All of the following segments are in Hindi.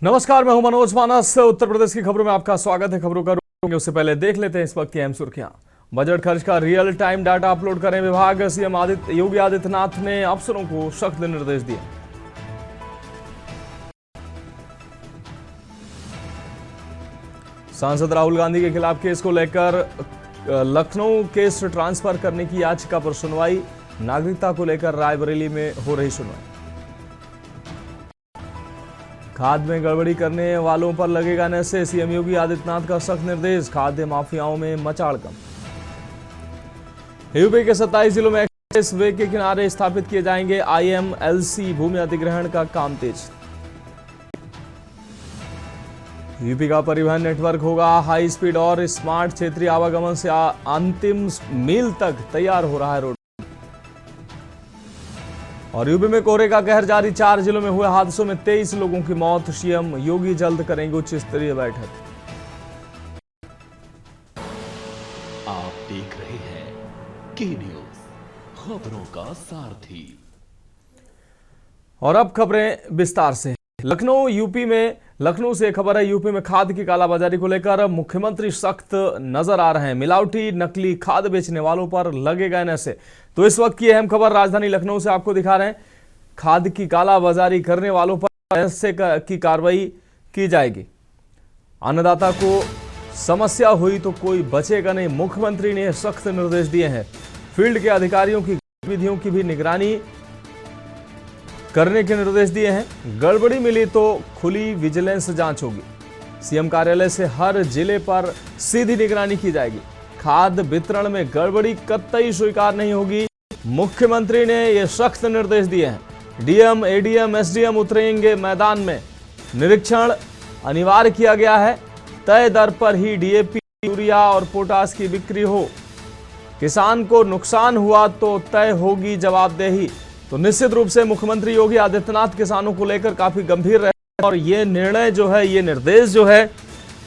नमस्कार, मैं हूं मनोज मानस। उत्तर प्रदेश की खबरों में आपका स्वागत है। खबरों का रुख उससे पहले देख लेते हैं इस वक्त की अहम सुर्खियां। बजट खर्च का रियल टाइम डाटा अपलोड करें विभाग। सीएम योगी आदित्यनाथ ने अफसरों को सख्त निर्देश दिए। सांसद राहुल गांधी के खिलाफ केस को लेकर लखनऊ केस ट्रांसफर करने की याचिका पर सुनवाई। नागरिकता को लेकर रायबरेली में हो रही सुनवाई। खाद में गड़बड़ी करने वालों पर लगेगा नशे। सीएम योगी आदित्यनाथ का सख्त निर्देश। खाद्य माफियाओं में मचा हड़कंप। यूपी के 27 जिलों में एक्सप्रेस वे के किनारे स्थापित किए जाएंगे IMLC। भूमि अधिग्रहण का काम तेज। यूपी का परिवहन नेटवर्क होगा हाई स्पीड और स्मार्ट। क्षेत्रीय आवागमन से अंतिम मील तक तैयार हो रहा है रोड। और यूपी में कोहरे का कहर जारी। 4 जिलों में हुए हादसों में 23 लोगों की मौत। सीएम योगी जल्द करेंगे उच्च स्तरीय बैठक। आप देख रहे हैं के न्यूज, खबरों का सारथी। और अब खबरें विस्तार से। लखनऊ से खबर है। यूपी में खाद की कालाबाजारी को लेकर मुख्यमंत्री सख्त नजर आ रहे हैं। मिलावटी नकली खाद बेचने वालों पर लगेगा नशे। तो इस वक्त की अहम खबर राजधानी लखनऊ से आपको दिखा रहे हैं। खाद की कालाबाजारी करने वालों पर नशे की कार्रवाई की जाएगी। अन्नदाता को समस्या हुई तो कोई बचेगा नहीं। मुख्यमंत्री ने सख्त निर्देश दिए हैं। फील्ड के अधिकारियों की गतिविधियों की भी निगरानी करने के निर्देश दिए हैं। गड़बड़ी मिली तो खुली विजिलेंस जांच होगी। सीएम कार्यालय से हर जिले पर सीधी निगरानी की जाएगी। खाद वितरण में गड़बड़ी कतई स्वीकार नहीं होगी। मुख्यमंत्री ने यह सख्त निर्देश दिए हैं। डीएम, एडीएम, एसडीएम उतरेंगे मैदान में। निरीक्षण अनिवार्य किया गया है। तय दर पर ही डीएपी, यूरिया और पोटास की बिक्री हो। किसान को नुकसान हुआ तो तय होगी जवाबदेही। तो निश्चित रूप से मुख्यमंत्री योगी आदित्यनाथ किसानों को लेकर काफी गंभीर रहे और ये निर्णय जो है, ये निर्देश जो है,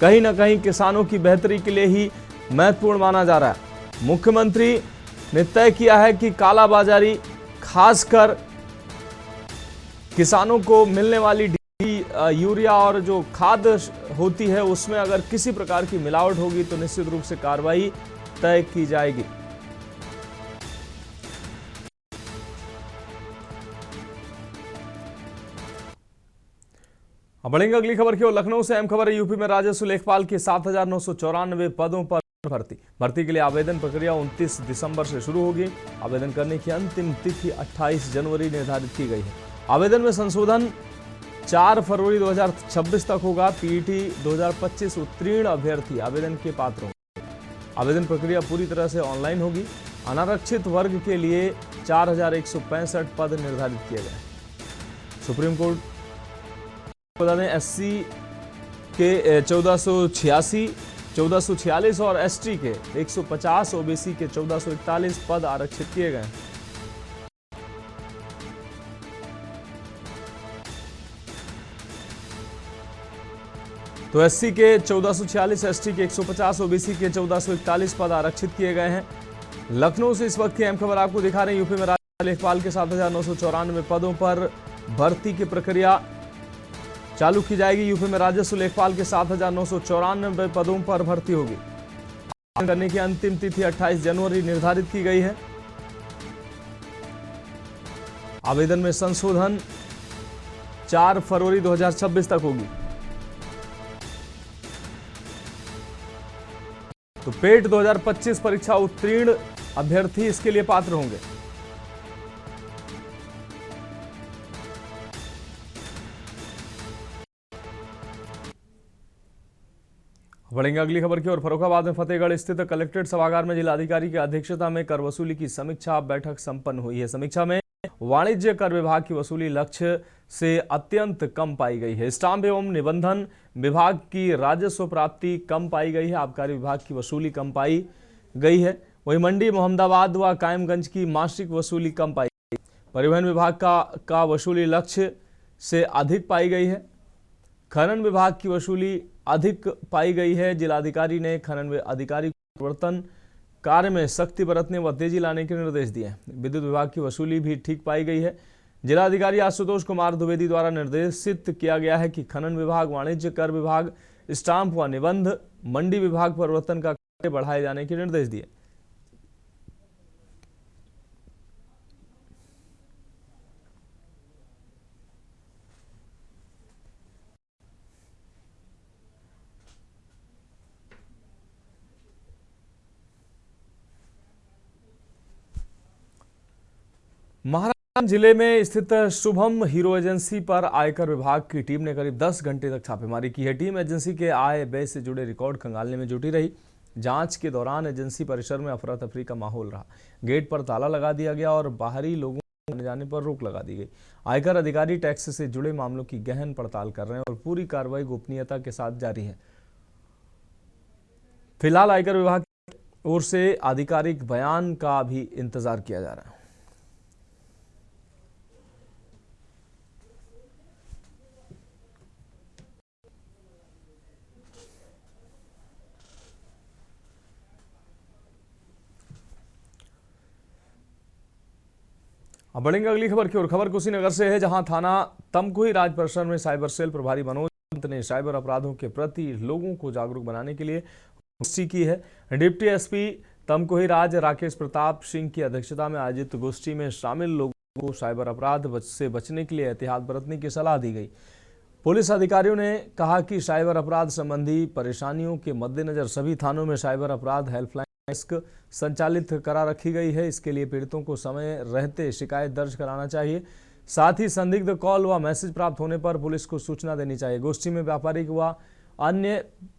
कहीं ना कहीं किसानों की बेहतरी के लिए ही महत्वपूर्ण माना जा रहा है। मुख्यमंत्री ने तय किया है कि कालाबाजारी, खासकर किसानों को मिलने वाली डीएपी, यूरिया और जो खाद होती है उसमें अगर किसी प्रकार की मिलावट होगी तो निश्चित रूप से कार्रवाई तय की जाएगी। अब बढ़ेंगे अगली खबर की ओर। लखनऊ से अहम खबर है। यूपी में राजस्व लेखपाल के 7,994 पदों पर भर्ती के लिए आवेदन प्रक्रिया 29 दिसंबर से शुरू होगी। आवेदन करने की अंतिम तिथि 28 जनवरी निर्धारित की गई है। आवेदन में संशोधन 4 फरवरी 2026 तक होगा। पीईटी 2025 उत्तीर्ण अभ्यर्थी आवेदन के पात्र होंगे। आवेदन प्रक्रिया पूरी तरह से ऑनलाइन होगी। अनारक्षित वर्ग के लिए 4,165 पद निर्धारित किए गए। सुप्रीम कोर्ट बता दें, एससी के 1486, 1446 और एसटी के 150, ओबीसी के 1441 पद आरक्षित किए गए। तो एससी के 1446, एसटी के 150, ओबीसी के 1441 पद आरक्षित किए गए हैं। लखनऊ से इस वक्त की अहम खबर आपको दिखा रहे हैं। यूपी में राजस्व लेखपाल के 7,994 पदों पर भर्ती की प्रक्रिया चालू की जाएगी। यूपी में राजस्व लेखपाल के 7,994 पदों पर भर्ती होगी। आवेदन करने की अंतिम तिथि 28 जनवरी निर्धारित की गई है। आवेदन में संशोधन 4 फरवरी 2026 तक होगी। तो पेट 2025 परीक्षा उत्तीर्ण अभ्यर्थी इसके लिए पात्र होंगे। बढ़ेंगे अगली खबर की ओर। फर्रुखाबाद में फतेहगढ़ स्थित कलेक्ट्रेट सभागार में जिलाधिकारी की अध्यक्षता में कर वसूली की समीक्षा बैठक संपन्न हुई है। समीक्षा में वाणिज्य कर विभाग की वसूली लक्ष्य से अत्यंत कम पाई गई है। स्टाम्प एवं निबंधन विभाग की राजस्व प्राप्ति कम पाई गई है। आबकारी विभाग की वसूली कम पाई गई है। वहीं मंडी, मोहम्मदाबाद व कायमगंज की मासिक वसूली कम पाई गई। परिवहन विभाग का वसूली लक्ष्य से अधिक पाई गई है। खनन विभाग की वसूली अधिक पाई गई है। जिलाधिकारी ने खनन अधिकारी को परिवर्तन कार्य में सख्ती बरतने व तेजी लाने के निर्देश दिए हैं। विद्युत विभाग की वसूली भी ठीक पाई गई है। जिलाधिकारी आशुतोष कुमार द्विवेदी द्वारा निर्देशित किया गया है कि खनन विभाग, वाणिज्य कर विभाग, स्टाम्प व निबंध, मंडी विभाग परिवर्तन का कार्य बढ़ाए जाने के निर्देश दिए। महाराजगंज जिले में स्थित शुभम हीरो एजेंसी पर आयकर विभाग की टीम ने करीब 10 घंटे तक छापेमारी की है। टीम एजेंसी के आय व्यय से जुड़े रिकॉर्ड खंगालने में जुटी रही। जांच के दौरान एजेंसी परिसर में अफरा तफरी का माहौल रहा। गेट पर ताला लगा दिया गया और बाहरी लोगों को आने जाने पर रोक लगा दी गई। आयकर अधिकारी टैक्स से जुड़े मामलों की गहन पड़ताल कर रहे हैं और पूरी कार्रवाई गोपनीयता के साथ जारी है। फिलहाल आयकर विभाग की ओर से आधिकारिक बयान का भी इंतजार किया जा रहा है। अब बढ़ेंगे अगली खबर की ओर। खबर कुशीनगर से है, जहां थाना तमकुही राज परिसर में साइबर सेल प्रभारी मनोज पंत ने साइबर अपराधों के प्रति लोगों को जागरूक बनाने के लिए गोष्ठी की है। डिप्टी एसपी तमकुही राज राकेश प्रताप सिंह की अध्यक्षता में आयोजित गोष्ठी में शामिल लोगों को साइबर अपराध से बचने के लिए एहतियात बरतने की सलाह दी गई। पुलिस अधिकारियों ने कहा कि साइबर अपराध संबंधी परेशानियों के मद्देनजर सभी थानों में साइबर अपराध हेल्पलाइन डेस्क संचालित करा रखी गई है। इसके लिए पीड़ितों को समय रहते शिकायत दर्ज कराना चाहिए। साथ ही संदिग्ध कॉल व मैसेज प्राप्त होने पर पुलिस को सूचना देनी चाहिए। गोष्ठी में व्यापारिक व अन्य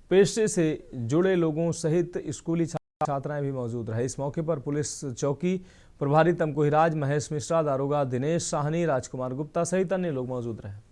पेशे से जुड़े लोगों सहित स्कूली छात्राएं भी मौजूद रहे। इस मौके पर पुलिस चौकी प्रभारी तमकुही राज महेश मिश्रा, दारोगा दिनेश साहनी, राजकुमार गुप्ता सहित अन्य लोग मौजूद रहे।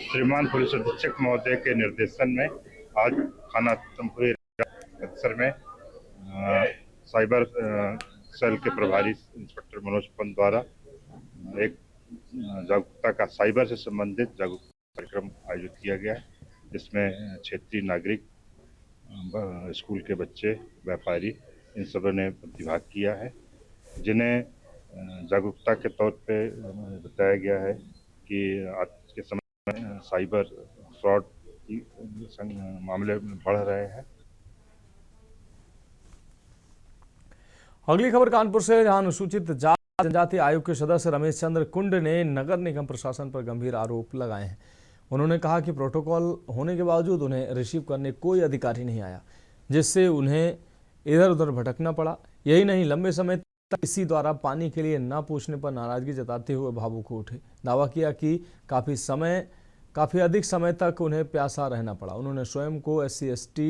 श्रीमान पुलिस अधीक्षक महोदय के निर्देशन में आज थाना तमकुही परिसर में साइबर सेल के प्रभारी इंस्पेक्टर मनोज पंत द्वारा एक जागरूकता का साइबर से संबंधित जागरूकता कार्यक्रम आयोजित किया गया है, जिसमें क्षेत्रीय नागरिक, स्कूल के बच्चे, व्यापारी इन सबों ने प्रतिभाग किया है, जिन्हें जागरूकता के तौर पे बताया गया है कि आज के समय साइबर फ्रॉड मामले बढ़ रहे हैं। अगली खबर कानपुर से, जहां अनुसूचित जाति जनजाति आयोग के सदस्य रमेश चंद्र कुंड ने नगर निगम प्रशासन पर गंभीर आरोप लगाए हैं। उन्होंने कहा कि प्रोटोकॉल होने के बावजूद उन्हें रिसीव करने कोई अधिकारी नहीं आया, जिससे उन्हें इधर उधर भटकना पड़ा। यही नहीं, लंबे समय तक किसी द्वारा पानी के लिए न पूछने पर नाराजगी जताते हुए भावुक हो उठे। दावा किया कि काफी अधिक समय तक उन्हें प्यासा रहना पड़ा। उन्होंने स्वयं को SC/ST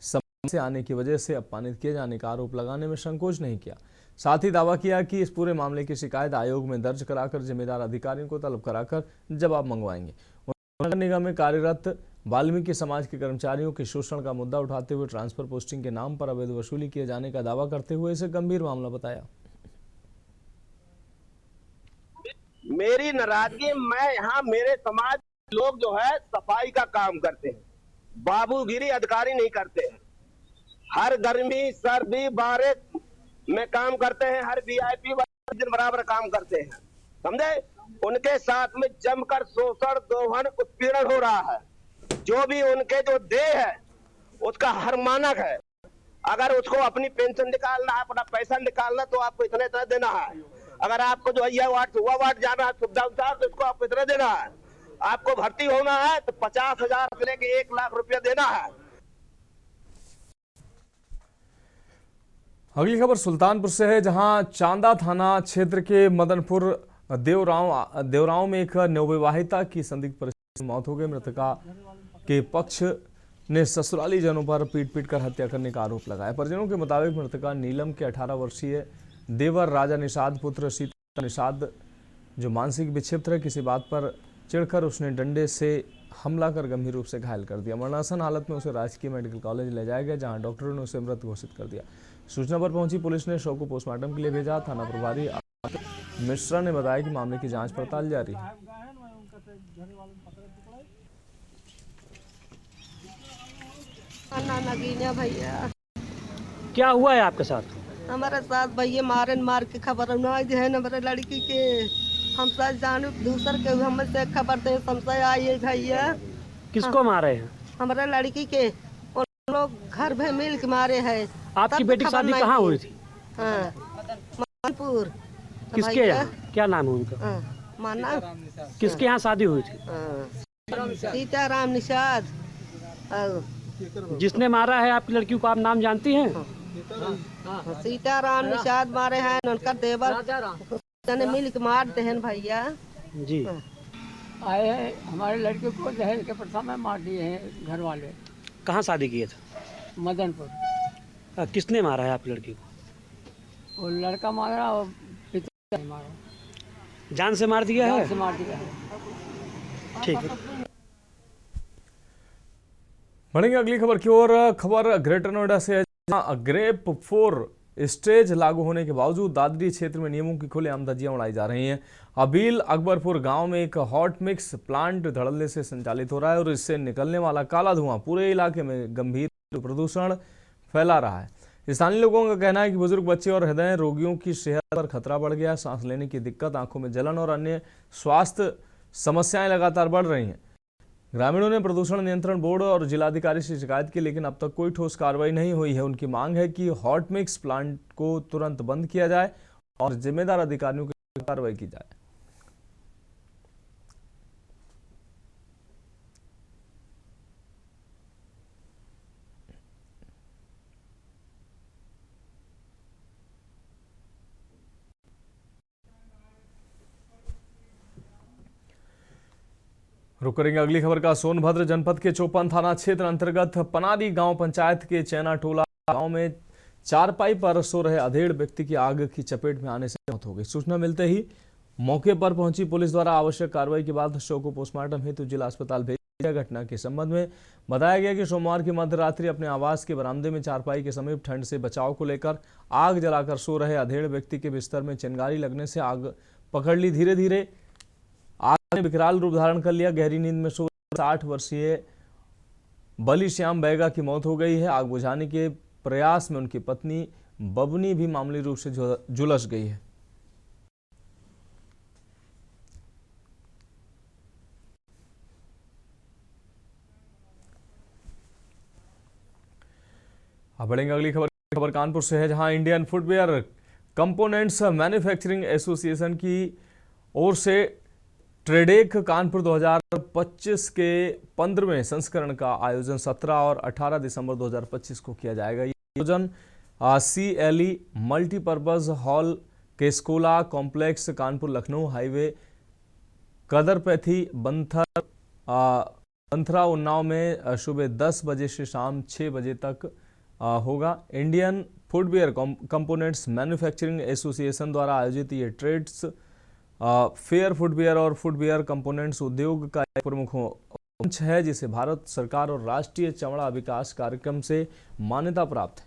समाज से आने की वजह से अपमानित किए जाने का आरोप लगाने में संकोच नहीं किया। साथ ही दावा किया कि इस पूरे मामले की शिकायत आयोग में दर्ज कराकर जिम्मेदार अधिकारियों को तलब कराकर जवाब मंगवाएंगे। नगर निगम में कार्यरत वाल्मीकि समाज के कर्मचारियों के शोषण का मुद्दा उठाते हुए ट्रांसफर पोस्टिंग के नाम पर अवैध वसूली किए जाने का दावा करते हुए इसे गंभीर मामला बताया। मेरी नाराजगी, मैं यहाँ मेरे समाज लोग जो है सफाई का काम करते हैं, बाबूगिरी अधिकारी नहीं करते हैं। हर गर्मी सर्दी बारिश में काम करते हैं, हर VIP दिन बराबर काम करते हैं, समझे। उनके साथ में जमकर शोषण, दोहन, उत्पीड़न हो रहा है। जो भी उनके जो देह है उसका हर मानक है। अगर उसको अपनी पेंशन निकालना है, अपना पैसा निकालना, तो आपको इतना इतना देना है। अगर आपको जो है वार्ड जाना है सुविधा अनुसार, तो इसको आपको इतना देना है। आपको भर्ती होना है तो 50,000 से लेके 1 लाख रुपया देना है। अगली खबर सुल्तानपुर से है, जहां चांदा थाना क्षेत्र के मदनपुर देवराव में एक नवविवाहिता की संदिग्ध परिस्थिति में मौत हो गई। मृतका के पक्ष ने ससुराली जनों पर पीट कर हत्या करने का आरोप लगाया। परिजनों के मुताबिक मृतका नीलम के 18 वर्षीय देवर राजा निषाद पुत्र सीता निषाद जो मानसिक विक्षिप्त है, किसी बात पर चिढ़कर उसने डंडे से हमला कर गंभीर रूप से घायल कर दिया। मरणासन हालत में उसे राजकीय मेडिकल कॉलेज ले जाया गया, जहां डॉक्टरों ने उसे मृत घोषित कर दिया। सूचना पर पहुंची पुलिस ने शव को पोस्टमार्टम के लिए भेजा। थाना प्रभारी मिश्रा ने बताया कि मामले की जांच पड़ताल जारी है। भैया क्या हुआ है आपके साथ? हमारे साथ भैया मार के खबर है हमारे लड़की के। हम सब जाने दूसर के हमसे खबर दे संशय आई है भैया। किसको मारे हैं? हमारे लड़की के उन लोग घर में मिल के मारे हैं। आपकी बेटी की शादी कहाँ हुई थी? हाँ, मदनपुर। किसके यहाँ? क्या नाम है उनका? माना किसके यहाँ शादी हुई थी? सीताराम निषाद। जिसने मारा है आपकी लड़की को आप नाम जानती हैं? सीताराम निषाद मारे हैं, उनका देवर ने मिल के मारते हैं भैया जी। आए हैं हमारे लड़के को दहेज के प्रथा में मार दिए हैं घर वाले। कहाँ शादी किए थे? मदनपुर। किसने मारा है आपकी लड़की को? वो लड़का मारा और पिता ने मारा। जान से मार दिया है? जान से मार दिया है। ठीक है। बढ़ेंगे अगली खबर की ओर। खबर ग्रेटर नोएडा से है, जहां ग्रेप 4 स्टेज लागू होने के बावजूद दादरी क्षेत्र में नियमों की खुलेआम धज्जियां उड़ाई जा रही हैं। अबील अकबरपुर गांव में एक हॉट मिक्स प्लांट धड़ल्ले से संचालित हो रहा है और इससे निकलने वाला काला धुआं पूरे इलाके में गंभीर प्रदूषण फैला रहा है। स्थानीय लोगों का कहना है कि बुजुर्ग, बच्चे और हृदय रोगियों की सेहत पर खतरा बढ़ गया है। सांस लेने की दिक्कत, आंखों में जलन और अन्य स्वास्थ्य समस्याएं लगातार बढ़ रही हैं। ग्रामीणों ने प्रदूषण नियंत्रण बोर्ड और जिलाधिकारी से शिकायत की, लेकिन अब तक कोई ठोस कार्रवाई नहीं हुई है। उनकी मांग है कि हॉट मिक्स प्लांट को तुरंत बंद किया जाए और जिम्मेदार अधिकारियों की कार्रवाई की जाए। रुक करेंगे अगली खबर का। सोनभद्र जनपद के चौपन थाना क्षेत्र अंतर्गत पनारी गांव पंचायत के चैना टोला गांव में चारपाई पर सो रहे अधेड़ व्यक्ति की आग की चपेट में आने से मौत हो गई। सूचना मिलते ही मौके पर पहुंची पुलिस द्वारा आवश्यक कार्रवाई के बाद शव को पोस्टमार्टम हेतु जिला अस्पताल भेज दिया। घटना के संबंध में बताया गया कि सोमवार की मध्य रात्रि अपने आवास के बरामदे में चारपाई के समीप ठंड से बचाव को लेकर आग जलाकर सो रहे अधेड़ व्यक्ति के बिस्तर में चिंगारी लगने से आग पकड़ ली। धीरे धीरे आग ने विकराल रूप धारण कर लिया। गहरी नींद में सो 60 वर्षीय बली श्याम बैगा की मौत हो गई है। आग बुझाने के प्रयास में उनकी पत्नी बबनी भी मामूली रूप से झुलस गई है। अब बढ़ेंगे अगली खबर कानपुर से है, जहां Indian footwear components manufacturing association की ओर से ट्रेडेक कानपुर 2025 के 15वें संस्करण का आयोजन 17 और 18 दिसंबर 2025 को किया जाएगा। ये आयोजन CLE मल्टीपर्पज हॉल केस्कोला कॉम्प्लेक्स कानपुर लखनऊ हाईवे कदरपैथी बंथरा उन्नाव में सुबह 10 बजे से शाम 6 बजे तक होगा। Indian footwear components manufacturing association द्वारा आयोजित ये ट्रेड्स फेयर फुटवेयर और फुटवेयर कंपोनेंट्स उद्योग का एक प्रमुख मंच है, जिसे भारत सरकार और राष्ट्रीय चमड़ा विकास कार्यक्रम से मान्यता प्राप्त है।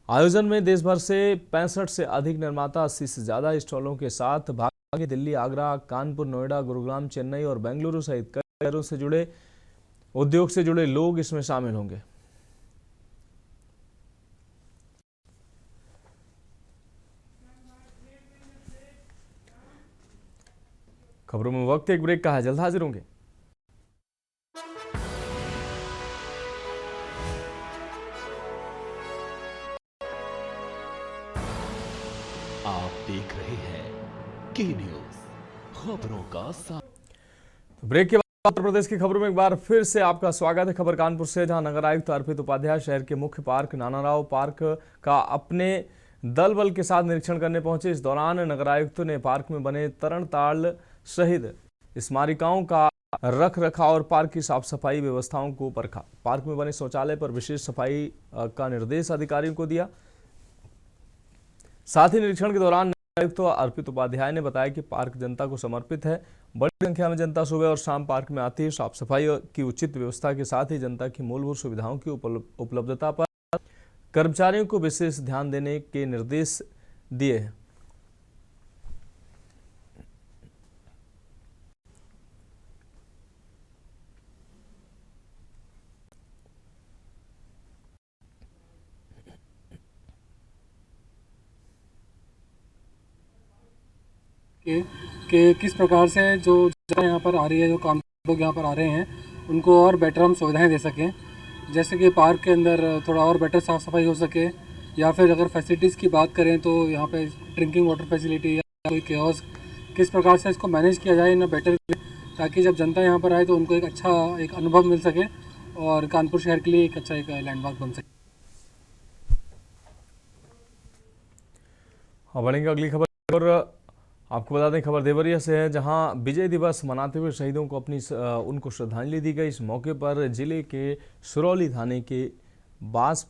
आयोजन में देश भर से 65 से अधिक निर्माता 80 से ज्यादा स्टॉलों के साथ भाग दिल्ली, आगरा, कानपुर, नोएडा, गुरुग्राम, चेन्नई और बेंगलुरु सहित कई शहरों से जुड़े उद्योग से जुड़े लोग इसमें शामिल होंगे। खबरों में वक्त एक ब्रेक का है, जल्द हाजिर होंगे। आप देख रहे हैं के न्यूज, खबरों का साथ। ब्रेक के बाद उत्तर प्रदेश की खबरों में एक बार फिर से आपका स्वागत है। खबर कानपुर से, जहां नगर आयुक्त अर्पित उपाध्याय शहर के मुख्य पार्क नानाराव पार्क का अपने दल बल के साथ निरीक्षण करने पहुंचे। इस दौरान नगर आयुक्त ने पार्क में बने तरणताल सहित स्मारिकाओं का रख रखाव और पार्क की साफ सफाई व्यवस्थाओं को परखा। पार्क में बने शौचालय पर विशेष सफाई का निर्देश अधिकारियों को दिया। साथ ही निरीक्षण के दौरान आयुक्त अर्पित उपाध्याय ने बताया कि पार्क जनता को समर्पित है। बड़ी संख्या में जनता सुबह और शाम पार्क में आती है। साफ सफाई की उचित व्यवस्था के साथ ही जनता की मूलभूत सुविधाओं की उपलब्धता पर कर्मचारियों को विशेष ध्यान देने के निर्देश दिए हैं। कि किस प्रकार से जो जनता यहाँ पर आ रही है, जो काम लोग यहाँ पर आ रहे हैं, उनको और बेटर हम सुविधाएं दे सकें। जैसे कि पार्क के अंदर थोड़ा और बेटर साफ़ सफाई हो सके, या फिर अगर फैसिलिटीज़ की बात करें तो यहाँ पे ड्रिंकिंग वाटर फैसिलिटी या कोई कियोस्क, किस प्रकार से इसको मैनेज किया जाए इन बेटर, ताकि जब जनता यहाँ पर आए तो उनको एक अच्छा एक अनुभव मिल सके और कानपुर शहर के लिए एक अच्छा एक लैंडमार्क बन सके। बढ़ेंगे अगली खबर और आपको बता दें, खबर देवरिया से है, जहां विजय दिवस मनाते हुए शहीदों को उनको श्रद्धांजलि दी गई। इस मौके पर जिले के सुरौली थाने के बास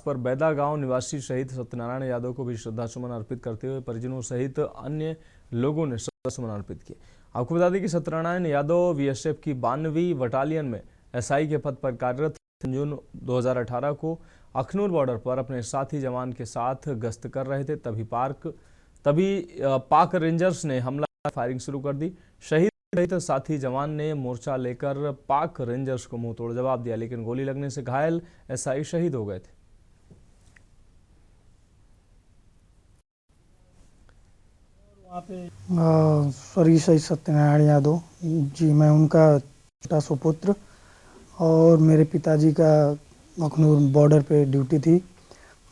पर बैदा गांव निवासी शहीद सत्यनारायण यादव को भी श्रद्धासुमन अर्पित करते हुए परिजनों सहित अन्य लोगों ने श्रद्धासुमन अर्पित किए। आपको बता दें कि सत्यनारायण यादव बीएसएफ की 92वीं बटालियन में एसआई के पद पर कार्यरत जून 2018 को अखनूर बॉर्डर पर अपने साथी जवान के साथ गश्त कर रहे थे। तभी पाक रेंजर्स ने हमला फायरिंग शुरू कर दी। शहीद सहित साथी जवान ने मोर्चा लेकर पाक रेंजर्स को मुंह तोड़ जवाब दिया, लेकिन गोली लगने से घायल एसआई शहीद हो गए थे। स्वर्गीय शहीद सत्यनारायण यादव जी, मैं उनका छोटा सुपुत्र, और मेरे पिताजी का अखनूर बॉर्डर पे ड्यूटी थी।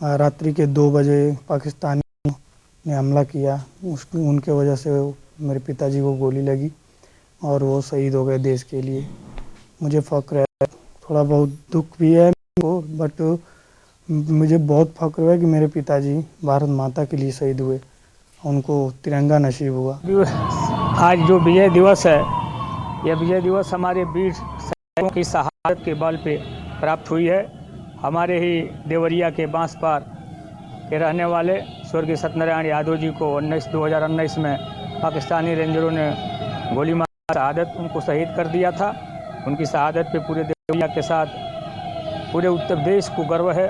रात्रि के 2 बजे पाकिस्तानी ने हमला किया, उनके वजह से मेरे पिताजी को गोली लगी और वो शहीद हो गए देश के लिए। मुझे फ़ख्र है, थोड़ा बहुत दुख भी है बट मुझे बहुत फ़ख्र है कि मेरे पिताजी भारत माता के लिए शहीद हुए, उनको तिरंगा नसीब हुआ। आज जो विजय दिवस है, यह विजय दिवस हमारे वीर सैनिकों की शहादत के बल पे प्राप्त हुई है। हमारे ही देवरिया के बांसपार के रहने वाले स्वर्गीय सत्यनारायण यादव जी को 2019 में पाकिस्तानी रेंजरों ने गोली मार शहादत उनको शहीद कर दिया था। उनकी शहादत पे पूरे देवरिया के साथ पूरे उत्तर प्रदेश को गर्व है।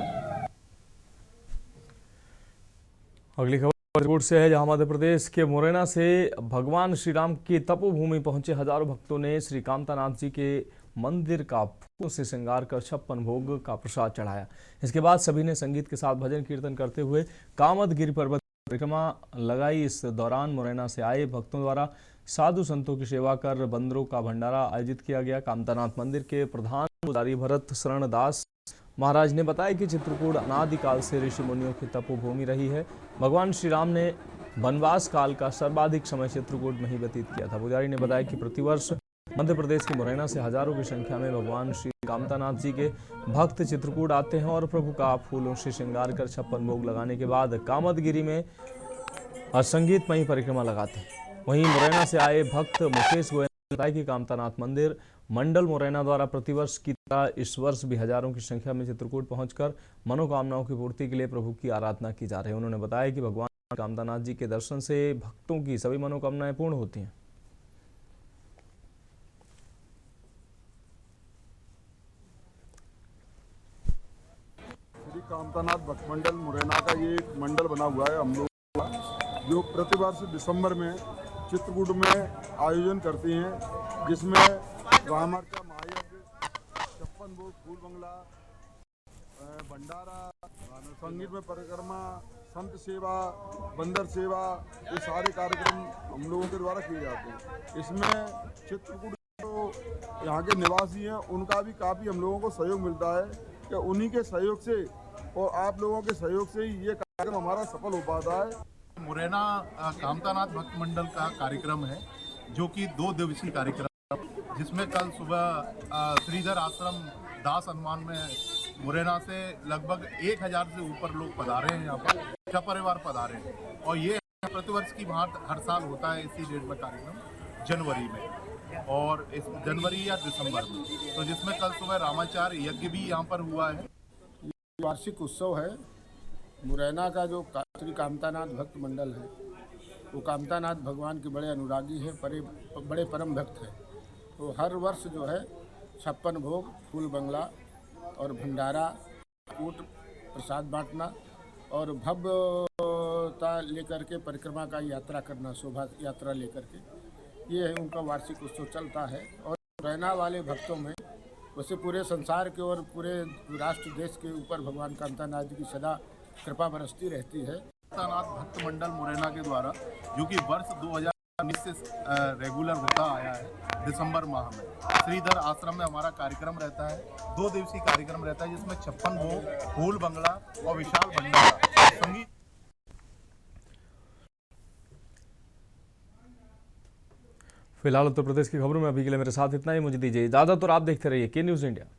अगली खबर से है, जहां मध्य प्रदेश के मुरैना से भगवान श्री राम की तपोभूमि पहुंचे हजारों भक्तों ने श्री कामतानाथ जी के मंदिर का फूलों से श्रृंगार कर 56 भोग का प्रसाद चढ़ाया। इसके बाद सभी ने संगीत के साथ भजन कीर्तन करते हुए कामदगिरी पर्वत परिक्रमा लगाई। इस दौरान मुरैना से आए भक्तों द्वारा साधु संतों की सेवा कर बंदरों का भंडारा आयोजित किया गया। कामतानाथ मंदिर के प्रधान पुजारी भरत शरण दास महाराज ने बताया कि चित्रकूट अनादिकाल से ऋषि मुनियों की तपोभूमि रही है। भगवान श्री राम ने वनवास काल का सर्वाधिक समय चित्रकूट में ही व्यतीत किया था। पुजारी ने बताया कि प्रतिवर्ष मध्य प्रदेश के मुरैना से हजारों की संख्या में भगवान श्री कामतानाथ जी के भक्त चित्रकूट आते हैं और प्रभु का फूलों से श्रृंगार कर 56 भोग लगाने के बाद कामदगिरी में संगीतमयी परिक्रमा लगाते हैं। वहीं मुरैना से आए भक्त मुकेश गोयल ने बताया कि कामतानाथ मंदिर मंडल मुरैना द्वारा प्रतिवर्ष की तरह इस वर्ष भी हजारों की संख्या में चित्रकूट पहुंचकर मनोकामनाओं की पूर्ति के लिए प्रभु की आराधना की जा रही है। उन्होंने बताया कि भगवान कामतानाथ जी के दर्शन से भक्तों की सभी मनोकामनाएं पूर्ण होती हैं। कामतानाथ भक्त मंडल मुरैना का ये एक मंडल बना हुआ है हम लोग का, जो प्रतिवर्ष दिसंबर में चित्रकूट में आयोजन करते हैं, जिसमें रामर्चा महायज्ञ, 56 भोग, फूल बंगला, भंडारा, संगीत में परिक्रमा, संत सेवा, बंदर सेवा, ये सारे कार्यक्रम हम लोगों के द्वारा किए जाते हैं। इसमें चित्रकूट जो यहाँ के निवासी हैं उनका भी काफ़ी हम लोगों को सहयोग मिलता है कि उन्हीं के सहयोग से और आप लोगों के सहयोग से ही ये कार्यक्रम हमारा सफल हो पाता है। मुरैना कामतानाथ भक्त मंडल का कार्यक्रम है, जो कि 2 दिवसीय कार्यक्रम, जिसमें कल सुबह श्रीधर आश्रम दास अनुमान में मुरैना से लगभग 1000 से ऊपर लोग पधारे हैं। यहाँ पर अच्छा परिवार पधारे हैं और ये प्रतिवर्ष की भांति हर साल होता है इसी डेट में कार्यक्रम, जनवरी में और इस जनवरी या दिसंबर में, तो जिसमें कल सुबह रामाचार्य यज्ञ भी यहाँ पर हुआ है। वार्षिक उत्सव है मुरैना का जो श्री कामतानाथ भक्त मंडल है, वो कामतानाथ भगवान के बड़े अनुरागी हैं, बड़े परम भक्त हैं। तो हर वर्ष जो है 56 भोग, फूल बंगला और भंडारा, कूट प्रसाद बांटना और भव्यता लेकर के परिक्रमा का यात्रा करना, शोभा यात्रा लेकर के, ये है उनका वार्षिक उत्सव चलता है। और मुरैना वाले भक्तों में वैसे पूरे संसार के और पूरे राष्ट्र देश के ऊपर भगवान कामतानाथ जी की सदा कृपा बरसती रहती है। कामतानाथ भक्त मंडल मुरैना के द्वारा, जो कि वर्ष 2019 से रेगुलर होता आया है, दिसंबर माह में श्रीधर आश्रम में हमारा कार्यक्रम रहता है। 2 दिवसीय कार्यक्रम रहता है, जिसमें 56 भोग, फूल बंगला और विशाल भंडारा, संगीत। फिलहाल उत्तर प्रदेश की खबरों में अभी के लिए मेरे साथ इतना ही। मुझे दीजिए इजाजत और आप देखते रहिए के न्यूज़ इंडिया।